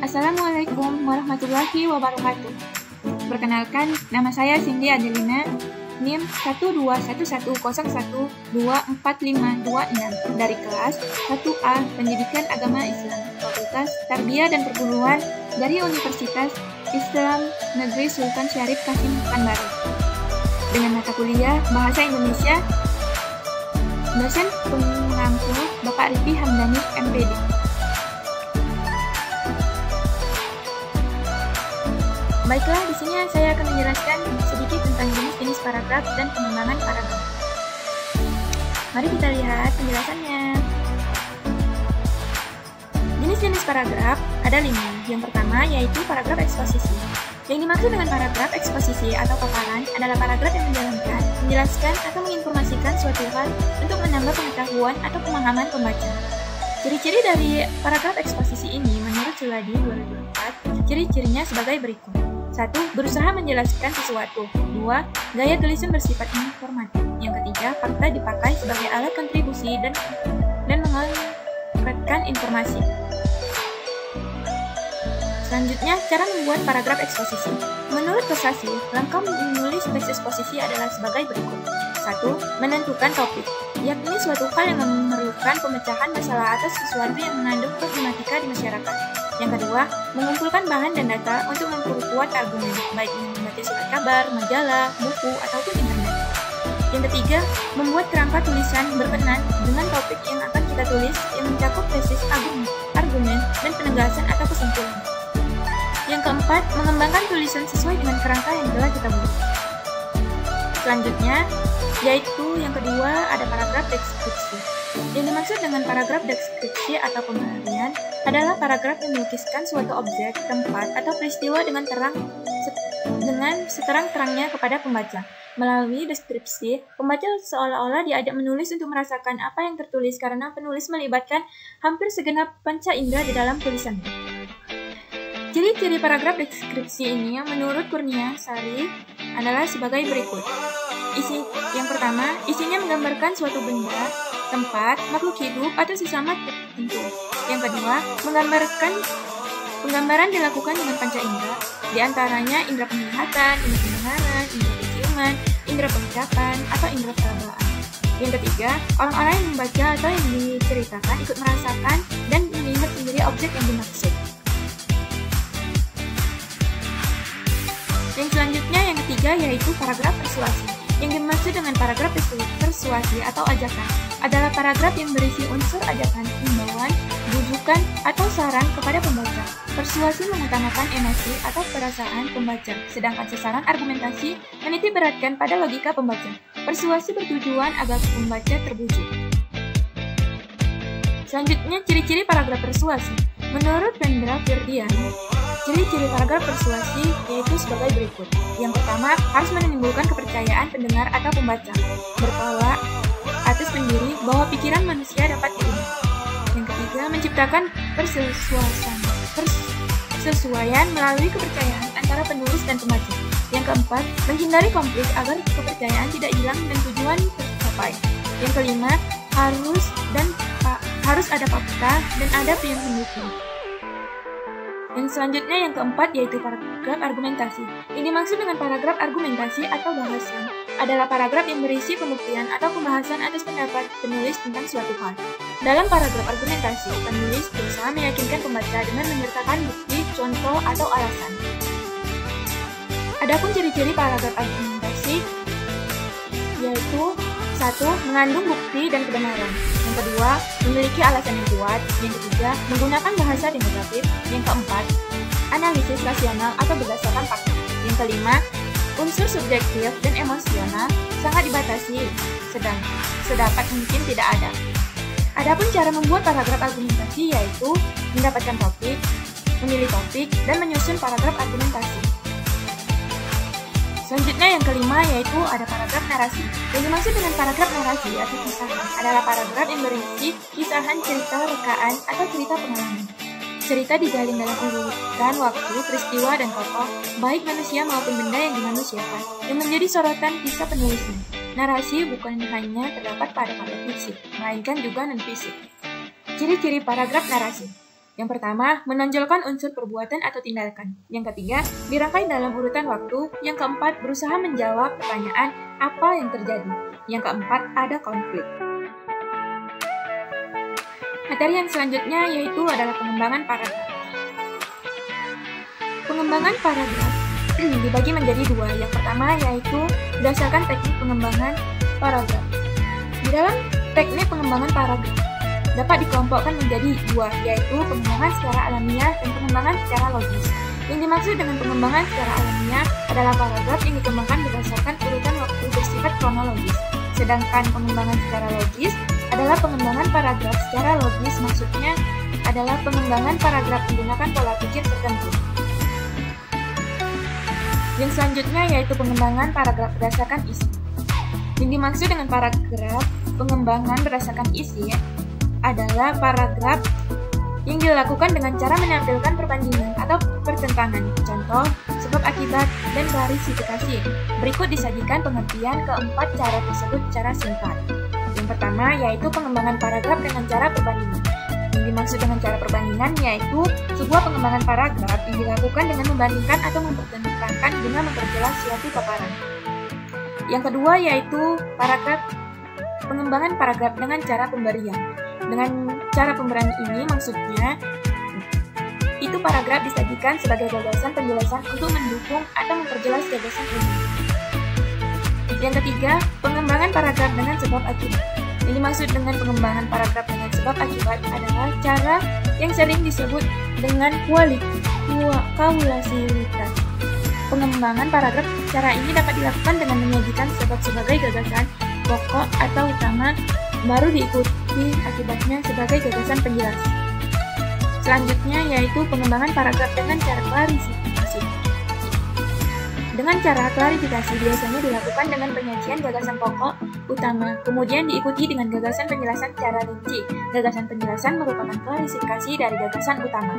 Assalamualaikum warahmatullahi wabarakatuh. Perkenalkan, nama saya Cindy Adelina, NIM 12110124526 dari kelas 1A Pendidikan Agama Islam, Fakultas Tarbiyah dan Perguruan dari Universitas Islam Negeri Sultan Syarif Kasim Pekanbaru. Dengan mata kuliah Bahasa Indonesia, dosen pengampu Bapak Riffi Hamdani, MPD. Baiklah, di sini saya akan menjelaskan sedikit tentang jenis-jenis paragraf dan pengembangan paragraf. Mari kita lihat penjelasannya. Jenis-jenis paragraf ada 5. Yang pertama yaitu paragraf eksposisi. Yang dimaksud dengan paragraf eksposisi atau paparan adalah paragraf yang menjalankan, menjelaskan atau menginformasikan suatu hal untuk menambah pengetahuan atau pemahaman pembaca. Ciri-ciri dari paragraf eksposisi ini menurut Suladi 2004, ciri-cirinya sebagai berikut. 1. Berusaha menjelaskan sesuatu. 2. Gaya tulisan bersifat informatif. Yang ketiga, fakta dipakai sebagai alat kontribusi dan mengungkapkan informasi. Selanjutnya, cara membuat paragraf eksposisi. Menurut Kosasi, langkah menulis teks eksposisi adalah sebagai berikut. 1. Menentukan topik, yakni suatu hal yang memerlukan pemecahan masalah atau sesuatu yang mengandung problematika di masyarakat. Yang kedua, mengumpulkan bahan dan data untuk memperkuat argumen, baik membaca surat kabar, majalah, buku, ataupun internet. Yang ketiga, membuat kerangka tulisan berkenan dengan topik yang akan kita tulis yang mencakup tesis, argumen, dan penegasan atau kesimpulan. Yang keempat, mengembangkan tulisan sesuai dengan kerangka yang telah kita buat. Selanjutnya, yaitu yang kedua ada paragraf deskripsi. Yang dimaksud dengan paragraf deskripsi atau pembahagian adalah paragraf yang melukiskan suatu objek, tempat, atau peristiwa dengan seterang-terangnya kepada pembaca. Melalui deskripsi, pembaca seolah-olah diajak menulis untuk merasakan apa yang tertulis karena penulis melibatkan hampir segenap panca indera di dalam tulisannya. Ciri-ciri paragraf deskripsi ini menurut Kurnia Sari adalah sebagai berikut. Yang pertama, isinya menggambarkan suatu benda, tempat, makhluk hidup, atau sesama tertentu. Yang kedua, penggambaran dilakukan dengan panca indera, di antaranya indera penglihatan, indera pendengaran, indera penciuman, indera pengucapan, atau indera perabaan. Yang ketiga, orang-orang yang membaca atau yang diceritakan ikut merasakan dan melihat sendiri objek yang dimaksud. Yang selanjutnya, yang ketiga, yaitu paragraf persuasi. Yang dimaksud dengan paragraf persuasi atau ajakan adalah paragraf yang berisi unsur ajakan, himbauan, bujukan, atau saran kepada pembaca. Persuasi mengutamakan emosi atau perasaan pembaca, sedangkan sasaran argumentasi menitik beratkan pada logika pembaca. Persuasi bertujuan agar pembaca terbujuk. Selanjutnya, ciri-ciri paragraf persuasi. Menurut Vendra Firdian, ciri-ciri paragraf persuasi yaitu sebagai berikut. Yang pertama, harus menimbulkan kepercayaan pendengar atau pembaca, bertolak atas pendiri bahwa pikiran manusia dapat diubah. Yang ketiga, menciptakan persesuaian melalui kepercayaan antara penulis dan pembaca. Yang keempat, menghindari konflik agar kepercayaan tidak hilang dan tujuan tercapai. Yang kelima, harus ada fakta dan adab yang mendukung. Yang selanjutnya yang keempat yaitu paragraf argumentasi. Yang dimaksud dengan paragraf argumentasi atau bahasan adalah paragraf yang berisi pembuktian atau pembahasan atas pendapat penulis tentang suatu hal. Dalam paragraf argumentasi, penulis berusaha meyakinkan pembaca dengan menyertakan bukti, contoh, atau alasan. Adapun ciri-ciri paragraf argumentasi yaitu 1. Mengandung bukti dan kebenaran. Yang kedua, memiliki alasan yang kuat. Yang ketiga, menggunakan bahasa demonstratif. Yang keempat, analisis rasional atau berdasarkan fakta. Yang kelima, unsur subjektif dan emosional sangat dibatasi, sedapat mungkin tidak ada. Adapun cara membuat paragraf argumentasi yaitu mendapatkan topik, memilih topik, dan menyusun paragraf argumentasi. Selanjutnya yang kelima yaitu ada paragraf narasi. Yang dimaksud dengan paragraf narasi atau kisahan adalah paragraf yang berisi kisahan, cerita, rekaan, atau cerita pengalaman. Cerita dijalin dalam urutan waktu, peristiwa, dan tokoh, baik manusia maupun benda yang dimanusiakan, yang menjadi sorotan kisah penulisnya. Narasi bukan hanya terdapat pada karya fisik, melainkan juga non-fisik. Ciri-ciri paragraf narasi. Yang pertama, menonjolkan unsur perbuatan atau tindakan. Yang ketiga, dirangkai dalam urutan waktu. Yang keempat, berusaha menjawab pertanyaan apa yang terjadi. Yang keempat, ada konflik. Materi yang selanjutnya yaitu adalah pengembangan paragraf. Pengembangan paragraf dibagi menjadi dua. Yang pertama yaitu berdasarkan teknik pengembangan paragraf. Di dalam teknik pengembangan paragraf dapat dikelompokkan menjadi dua, yaitu pengembangan secara alamiah dan pengembangan secara logis. Yang dimaksud dengan pengembangan secara alamiah adalah paragraf yang dikembangkan berdasarkan urutan waktu bersifat kronologis. Sedangkan pengembangan secara logis adalah pengembangan paragraf secara logis, maksudnya adalah pengembangan paragraf menggunakan pola pikir tertentu. Yang selanjutnya yaitu pengembangan paragraf berdasarkan isi. Yang dimaksud dengan paragraf pengembangan berdasarkan isi adalah paragraf yang dilakukan dengan cara menampilkan perbandingan atau pertentangan, contoh, sebab akibat, dan klarifikasi. Berikut disajikan pengertian keempat cara tersebut secara singkat. Yang pertama yaitu pengembangan paragraf dengan cara perbandingan. Yang dimaksud dengan cara perbandingan yaitu sebuah pengembangan paragraf yang dilakukan dengan membandingkan atau mempertentangkan guna memperjelas suatu paparan. Yang kedua yaitu pengembangan paragraf dengan cara pemberian. Dengan cara pemberian ini maksudnya itu paragraf disajikan sebagai gagasan penjelasan untuk mendukung atau memperjelas gagasan ini. Yang ketiga, pengembangan paragraf dengan sebab akibat. Yang dimaksud dengan pengembangan paragraf dengan sebab akibat adalah cara yang sering disebut dengan kausalitas. Pengembangan paragraf cara ini dapat dilakukan dengan menyajikan sebab sebagai gagasan pokok atau utama, baru diikuti akibatnya sebagai gagasan penjelas. Selanjutnya yaitu pengembangan paragraf dengan cara klarifikasi. Dengan cara klarifikasi biasanya dilakukan dengan penyajian gagasan pokok utama, kemudian diikuti dengan gagasan penjelasan secara rinci. Gagasan penjelasan merupakan klarifikasi dari gagasan utama.